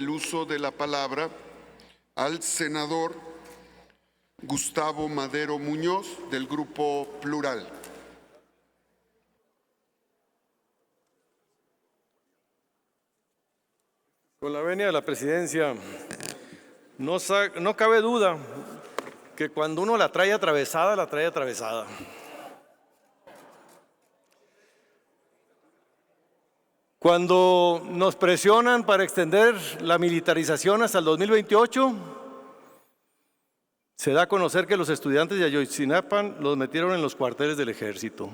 el uso de la palabra al senador Gustavo Madero Muñoz, del Grupo Plural. Con la venia de la presidencia, no cabe duda que cuando uno la trae atravesada, la trae atravesada. Cuando nos presionan para extender la militarización hasta el 2028, se da a conocer que los estudiantes de Ayotzinapa los metieron en los cuarteles del ejército.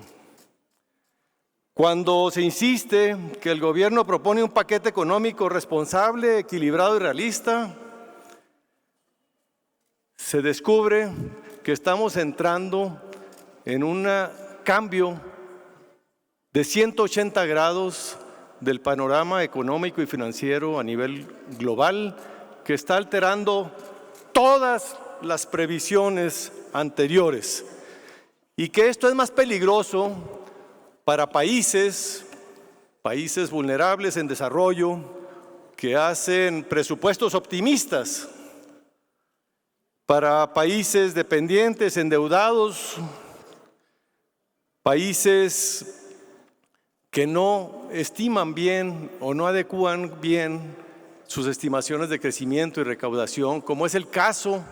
Cuando se insiste que el gobierno propone un paquete económico responsable, equilibrado y realista, se descubre que estamos entrando en un cambio de 180 grados del panorama económico y financiero a nivel global, que está alterando todas las previsiones anteriores, y que esto es más peligroso para países vulnerables en desarrollo que hacen presupuestos optimistas, para países dependientes, endeudados, países que no estiman bien o no adecúan bien sus estimaciones de crecimiento y recaudación, como es el caso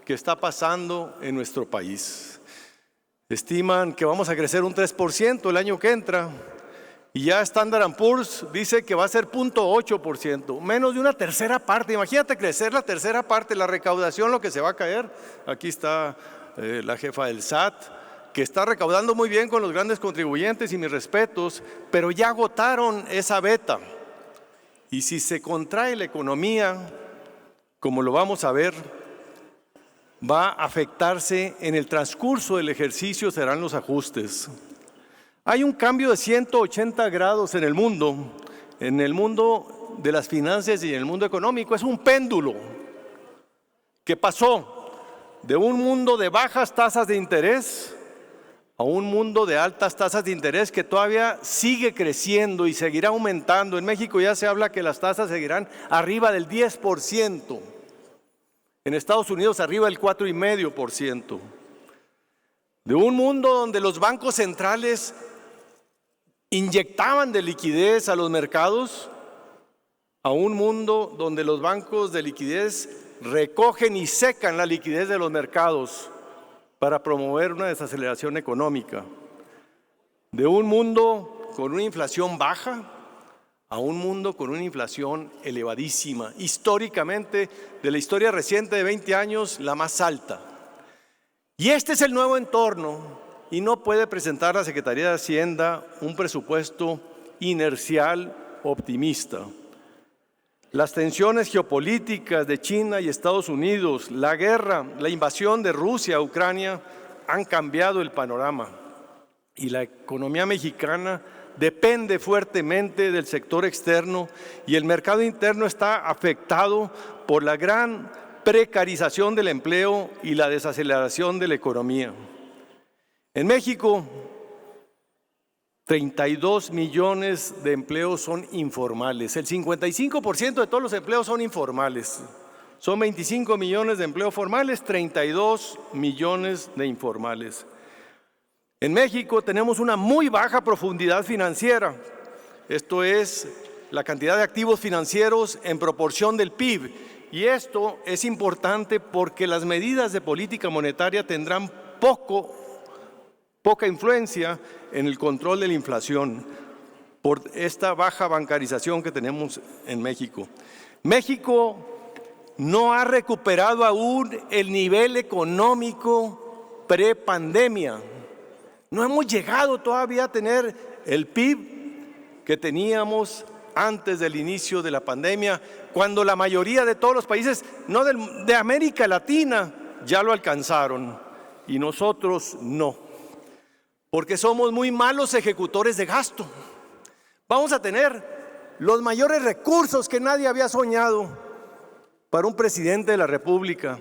que está pasando en nuestro país. Estiman que vamos a crecer un 3% el año que entra, y ya Standard & Poor's dice que va a ser 0.8%, menos de una tercera parte. Imagínate crecer la tercera parte, la recaudación, lo que se va a caer. Aquí está la jefa del SAT, que está recaudando muy bien con los grandes contribuyentes, y mis respetos, pero ya agotaron esa beta. Y si se contrae la economía, como lo vamos a ver, va a afectarse en el transcurso del ejercicio, serán los ajustes. Hay un cambio de 180 grados en el mundo de las finanzas y en el mundo económico. Es un péndulo que pasó de un mundo de bajas tasas de interés a un mundo de altas tasas de interés, que todavía sigue creciendo y seguirá aumentando. En México ya se habla que las tasas seguirán arriba del 10%. En Estados Unidos arriba del 4,5%. De un mundo donde los bancos centrales inyectaban de liquidez a los mercados, a un mundo donde los bancos de liquidez recogen y secan la liquidez de los mercados para promover una desaceleración económica. De un mundo con una inflación baja a un mundo con una inflación elevadísima, históricamente, de la historia reciente de 20 años, la más alta. Y este es el nuevo entorno, y no puede presentar la Secretaría de Hacienda un presupuesto inercial optimista. Las tensiones geopolíticas de China y Estados Unidos, la guerra, la invasión de Rusia a Ucrania han cambiado el panorama, y la economía mexicana depende fuertemente del sector externo, y el mercado interno está afectado por la gran precarización del empleo y la desaceleración de la economía. En México, 32 millones de empleos son informales. El 55% de todos los empleos son informales. Son 25 millones de empleos formales, 32 millones de informales. En México tenemos una muy baja profundidad financiera. Esto es la cantidad de activos financieros en proporción del PIB. Y esto es importante porque las medidas de política monetaria tendrán poca influencia en el control de la inflación por esta baja bancarización que tenemos en México. México no ha recuperado aún el nivel económico prepandemia. No hemos llegado todavía a tener el PIB que teníamos antes del inicio de la pandemia, cuando la mayoría de todos los países, no de América Latina, ya lo alcanzaron, y nosotros no, porque somos muy malos ejecutores de gasto. Vamos a tener los mayores recursos que nadie había soñado para un presidente de la República: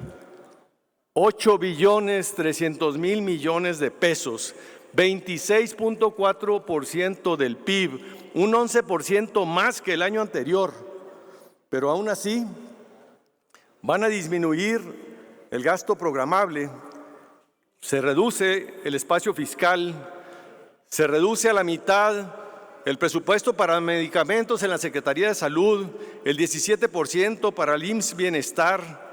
8,3 billones de pesos, 26.4% del PIB, un 11% más que el año anterior. pero aún así van a disminuir el gasto programable, se reduce el espacio fiscal, se reduce a la mitad el presupuesto para medicamentos en la Secretaría de Salud, el 17% para el IMSS Bienestar.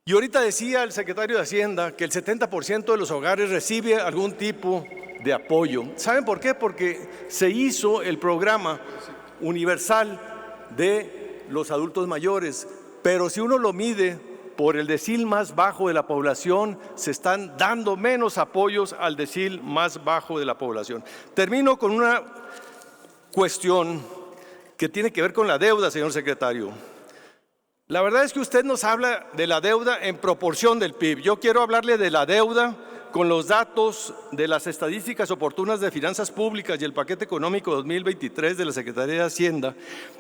Y ahorita decía el secretario de Hacienda que el 70% de los hogares recibe algún tipo de apoyo. ¿Saben por qué? Porque se hizo el programa universal de los adultos mayores, pero si uno lo mide por el decil más bajo de la población, se están dando menos apoyos al decil más bajo de la población. Termino con una cuestión que tiene que ver con la deuda, señor secretario. La verdad es que usted nos habla de la deuda en proporción del PIB. Yo quiero hablarle de la deuda con los datos de las estadísticas oportunas de finanzas públicas y el paquete económico 2023 de la Secretaría de Hacienda,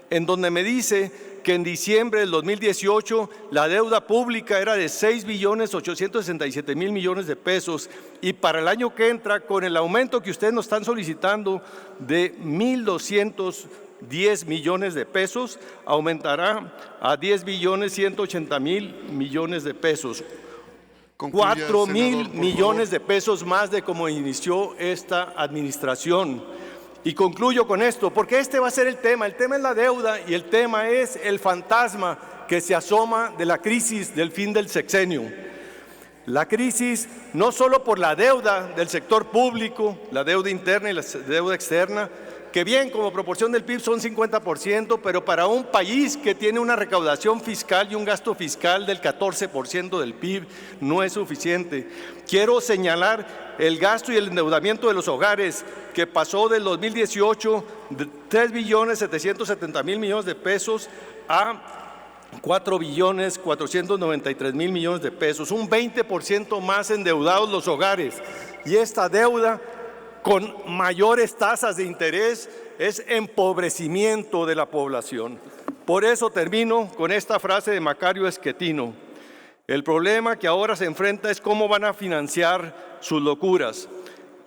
en donde me dice que en diciembre del 2018 la deuda pública era de 6.867.000 millones de pesos y para el año que entra, con el aumento que ustedes nos están solicitando de 1.210 millones de pesos, aumentará a 10.180.000 millones de pesos. 4.000 millones de pesos más de como inició esta administración. Y concluyo con esto, porque este va a ser el tema es la deuda y el tema es el fantasma que se asoma de la crisis del fin del sexenio. La crisis no solo por la deuda del sector público, la deuda interna y la deuda externa, que bien como proporción del PIB son 50%, pero para un país que tiene una recaudación fiscal y un gasto fiscal del 14% del PIB no es suficiente. Quiero señalar el gasto y el endeudamiento de los hogares, que pasó del 2018 de 3.770.000 millones de pesos a 4.493.000 millones de pesos, un 20% más endeudados los hogares. Y esta deuda con mayores tasas de interés es empobrecimiento de la población. Por eso termino con esta frase de Macario Esquetino: el problema que ahora se enfrenta es cómo van a financiar sus locuras.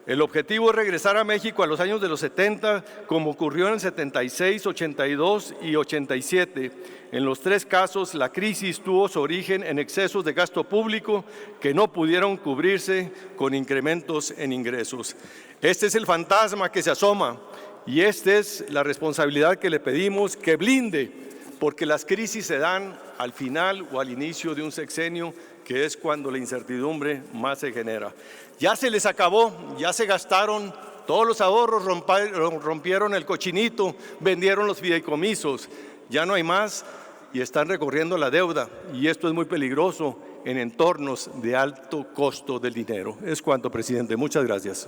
El objetivo es regresar a México a los años de los 70, como ocurrió en el 76, 82 y 87. En los tres casos, la crisis tuvo su origen en excesos de gasto público que no pudieron cubrirse con incrementos en ingresos. Este es el fantasma que se asoma y esta es la responsabilidad que le pedimos que blinde, porque las crisis se dan al final o al inicio de un sexenio, que es cuando la incertidumbre más se genera. Ya se les acabó, ya se gastaron todos los ahorros, rompieron el cochinito, vendieron los fideicomisos, ya no hay más y están recorriendo la deuda, y esto es muy peligroso en entornos de alto costo del dinero. Es cuanto, presidente. Muchas gracias.